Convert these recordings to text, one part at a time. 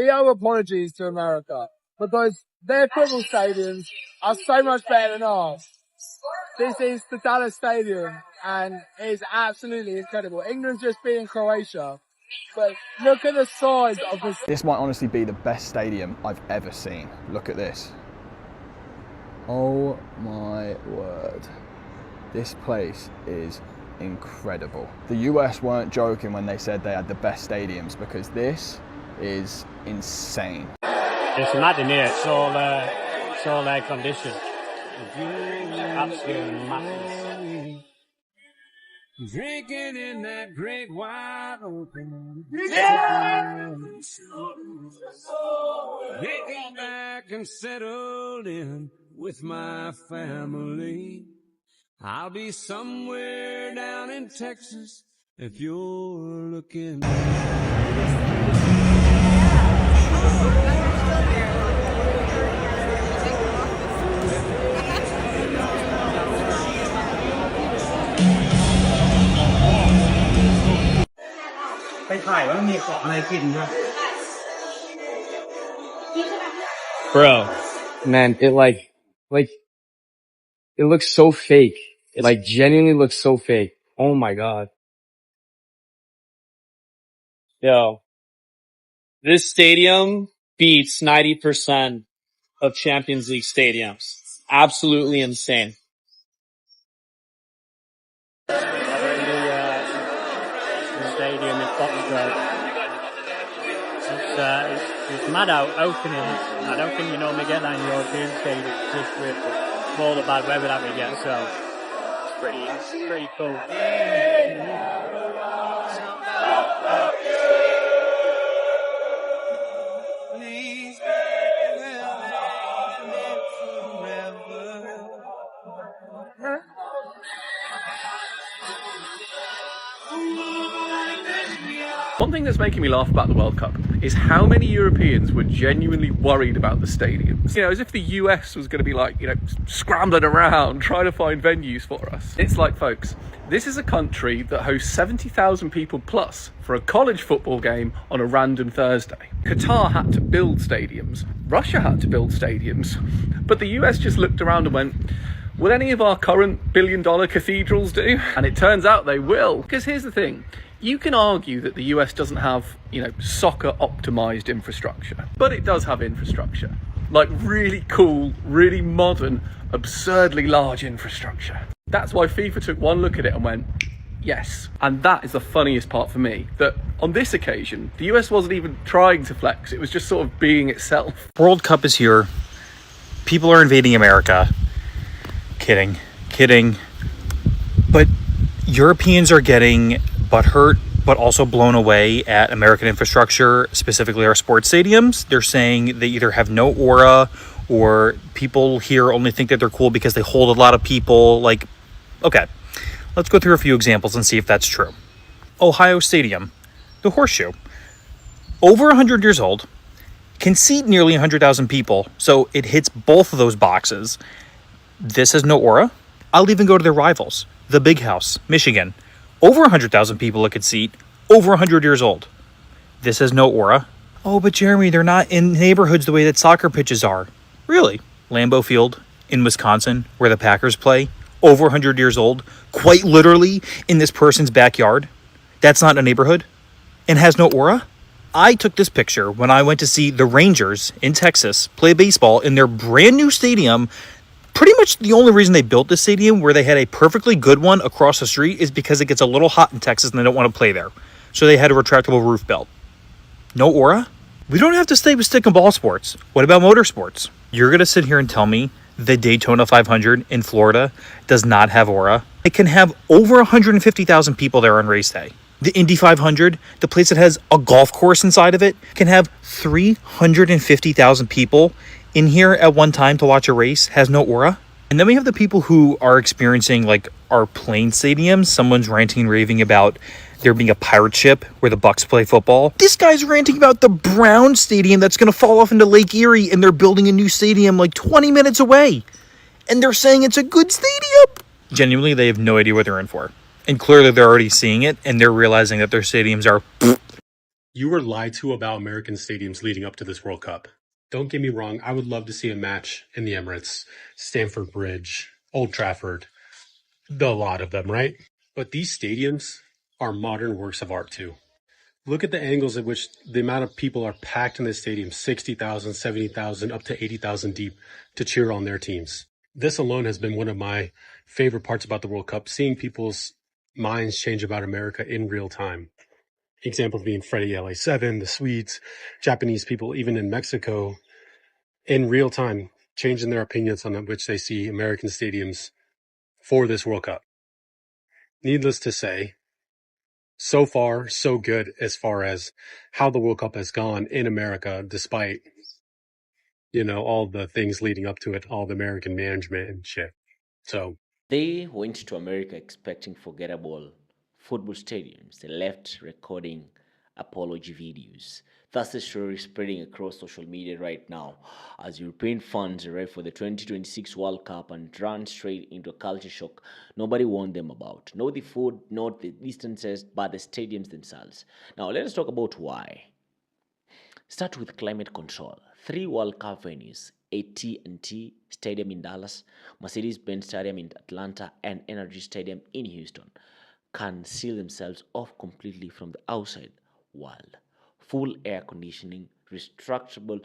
we owe apologies to America because their football stadiums are so much better than ours. This is the Dallas Stadium, and it is absolutely incredible. England's just beating Croatia, but look at the size of this. This might honestly be the best stadium I've ever seen. Look at this. Oh my word. This place is incredible. The US weren't joking when they said they had the best stadiums, because this is insane. It's mad in here. It's all air conditioned. Absolutely massive. Drinking in that great wide open. Getting back and settled in with my family. I'll be somewhere down in Texas if you're looking. Bro, man, it it looks so fake. It like genuinely looks so fake. Oh my god. Yo, this stadium beats 90% of Champions League stadiums. Absolutely insane. The stadium in Tottenham. It's mad out opening. I don't think you normally get that in European stadiums, just with all the bad weather that we get, so it's pretty cool. One thing that's making me laugh about the World Cup is how many Europeans were genuinely worried about the stadiums. You know, as if the US was going to be like, you know, scrambling around trying to find venues for us. It's like, folks, this is a country that hosts 70,000 people plus for a college football game on a random Thursday. Qatar had to build stadiums. Russia had to build stadiums. But the US just looked around and went, will any of our current billion-dollar cathedrals do? And it turns out they will. Because here's the thing. You can argue that the US doesn't have, you know, soccer-optimized infrastructure. But it does have infrastructure. Like really cool, really modern, absurdly large infrastructure. That's why FIFA took one look at it and went, yes. And that is the funniest part for me. That on this occasion, the US wasn't even trying to flex. It was just sort of being itself. World Cup is here. People are invading America. Kidding. But Europeans are getting butthurt, but also blown away at American infrastructure, specifically our sports stadiums. They're saying they either have no aura or people here only think that they're cool because they hold a lot of people. Like, okay, let's go through a few examples and see if that's true. Ohio Stadium, the Horseshoe, over 100 years old, can seat nearly 100,000 people, so it hits both of those boxes. This has no aura. I'll even go to their rivals, the Big House, Michigan. Over 100,000 people it could seat, over 100 years old. This has no aura. Oh, but Jeremy, they're not in neighborhoods the way that soccer pitches are. Really? Lambeau Field in Wisconsin, where the Packers play, over 100 years old, quite literally in this person's backyard. That's not a neighborhood and has no aura? I took this picture when I went to see the Rangers in Texas play baseball in their brand new stadium. Pretty much the only reason they built this stadium, where they had a perfectly good one across the street, is because it gets a little hot in Texas and they don't want to play there. So they had a retractable roof belt. No aura? We don't have to stay with stick and ball sports. What about motorsports? You're going to sit here and tell me the Daytona 500 in Florida does not have aura? It can have over 150,000 people there on race day. The Indy 500, the place that has a golf course inside of it, can have 350,000 people in here at one time to watch a race, has no aura. And then we have the people who are experiencing like our plane stadiums. Someone's ranting and raving about there being a pirate ship where the Bucks play football. This guy's ranting about the Brown Stadium that's going to fall off into Lake Erie, and they're building a new stadium like 20 minutes away. And they're saying it's a good stadium. Genuinely, they have no idea what they're in for. And clearly they're already seeing it, and they're realizing that their stadiums are You were lied to about American stadiums leading up to this World Cup. Don't get me wrong, I would love to see a match in the Emirates, Stamford Bridge, Old Trafford, the lot of them, right? But these stadiums are modern works of art too. Look at the angles at which the amount of people are packed in this stadium, 60,000, 70,000, up to 80,000 deep to cheer on their teams. This alone has been one of my favorite parts about the World Cup, seeing people's minds change about America in real time. Examples being Freddie LA7, the Swedes, Japanese people, even in Mexico, in real time, changing their opinions on which they see American stadiums for this World Cup. Needless to say, so far, so good as far as how the World Cup has gone in America, despite, all the things leading up to it, all the American management and shit. So They went to America expecting forgettable football stadiums. They left recording apology videos. That's the story spreading across social media right now as European fans arrive for the 2026 World Cup and run straight into a culture shock nobody warned them about. Not the food, not the distances, but the stadiums themselves. Now, let us talk about why. Start with climate control. 3 World Cup venues, AT&T Stadium in Dallas, Mercedes-Benz Stadium in Atlanta, and Energy Stadium in Houston, can seal themselves off completely from the outside world. Full air conditioning, retractable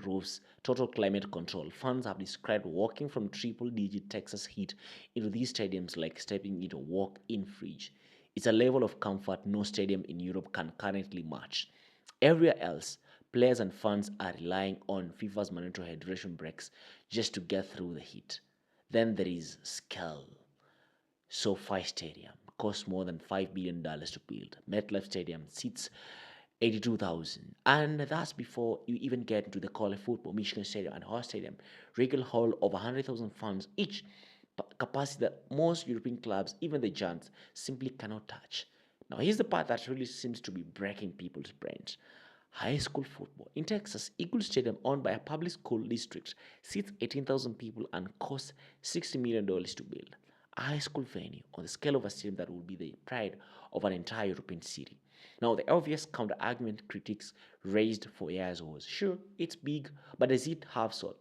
roofs, total climate control. Fans have described walking from triple-digit Texas heat into these stadiums like stepping into a walk-in fridge. It's a level of comfort no stadium in Europe can currently match. Everywhere else, players and fans are relying on FIFA's mandatory hydration breaks just to get through the heat. Then there is scale. SoFi Stadium costs more than $5 billion to build. MetLife Stadium seats 82,000. And that's before you even get into the college football, Michigan Stadium and Horse Stadium. Regal Hall of 100,000 fans each, capacity that most European clubs, even the giants, simply cannot touch. Now, here's the part that really seems to be breaking people's brains. High school football. In Texas, Eagle Stadium, owned by a public school district, seats 18,000 people and costs $60 million to build. A high school venue on the scale of a stadium that would be the pride of an entire European city. Now, the obvious counter-argument critics raised for years was, sure, it's big, but does it have soul?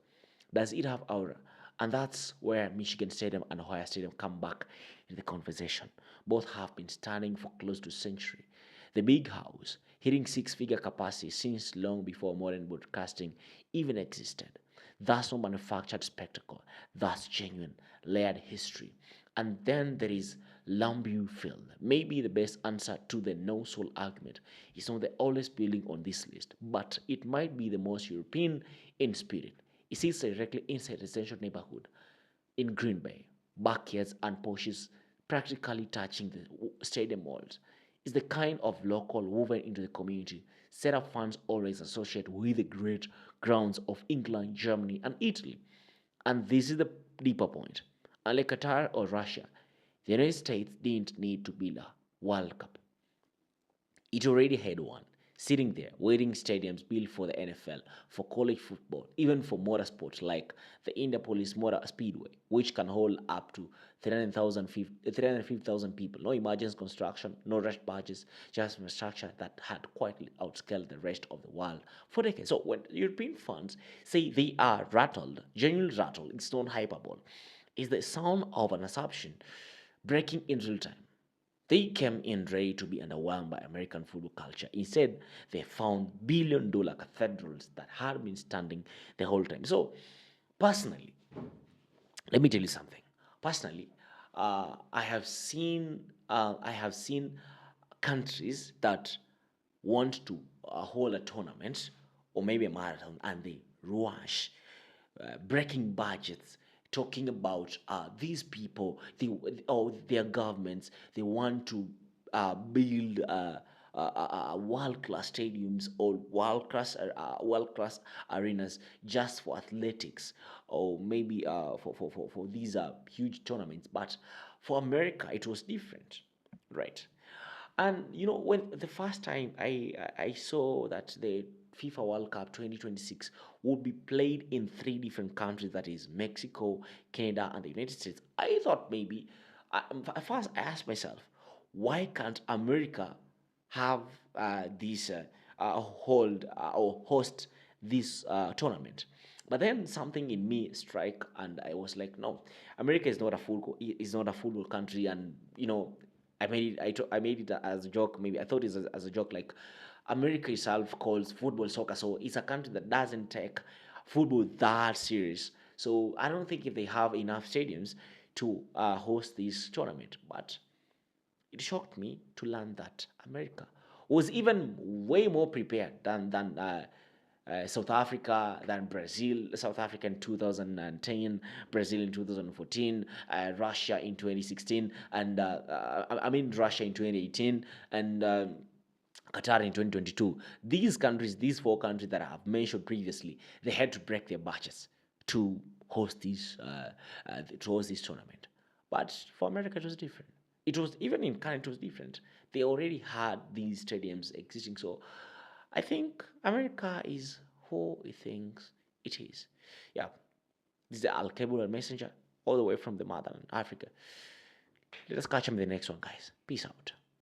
Does it have aura? And that's where Michigan Stadium and Ohio Stadium come back in the conversation. Both have been standing for close to a century. The big house, hitting 6-figure capacity since long before modern broadcasting even existed. That's not manufactured spectacle. That's genuine, layered history. And then there is Lambeau Field. Maybe the best answer to the no-soul argument. It's not the oldest building on this list, but it might be the most European in spirit. It sits directly inside a residential neighborhood in Green Bay. Backyards and porches practically touching the stadium walls. It's the kind of local woven into the community setup fans always associate with the great grounds of England, Germany, and Italy. And this is the deeper point. Unlike Qatar or Russia, the United States didn't need to build a World Cup. It already had one, sitting there, waiting stadiums built for the NFL, for college football, even for motorsports like the Indianapolis Motor Speedway, which can hold up to 350,000 people. No emergency construction, no rush budgets, just infrastructure that had quietly outscaled the rest of the world for decades. So when European fans say they are rattled, genuinely rattled, it's not hyperbole. It's the sound of an assumption breaking in real time. They came in ready to be underwhelmed by American football culture. Instead, they found billion-dollar cathedrals that had been standing the whole time. So, personally, let me tell you something. Personally, I have seen countries that want to hold a tournament or maybe a marathon, and they rush, breaking budgets, talking about these people, their governments, they want to build world-class stadiums or world-class arenas just for athletics, or maybe for these huge tournaments. But for America, it was different, right? And when the first time I saw that the FIFA World Cup 2026 would be played in 3 different countries, that is Mexico, Canada, and the United States, I thought maybe, at first I asked myself, why can't America have host this tournament. But then something in me strike, and I was like, no, America is not a football country, and I made it. I made it as a joke. Maybe I thought it as a joke, like America itself calls football soccer, so it's a country that doesn't take football that serious. So I don't think if they have enough stadiums to host this tournament. But it shocked me to learn that America was even way more prepared than South Africa, than Brazil. South Africa in 2010, Brazil in 2014, Russia in 2016, and Russia in 2018, and Qatar in 2022. These four countries that I have mentioned previously, they had to break their budgets to host this tournament. But for America, it was different. It was, even in Canada, it was different. They already had these stadiums existing. So I think America is who it thinks it is. Yeah, this is Al Kabul Messenger, all the way from the motherland, Africa. Let us catch them in the next one, guys. Peace out.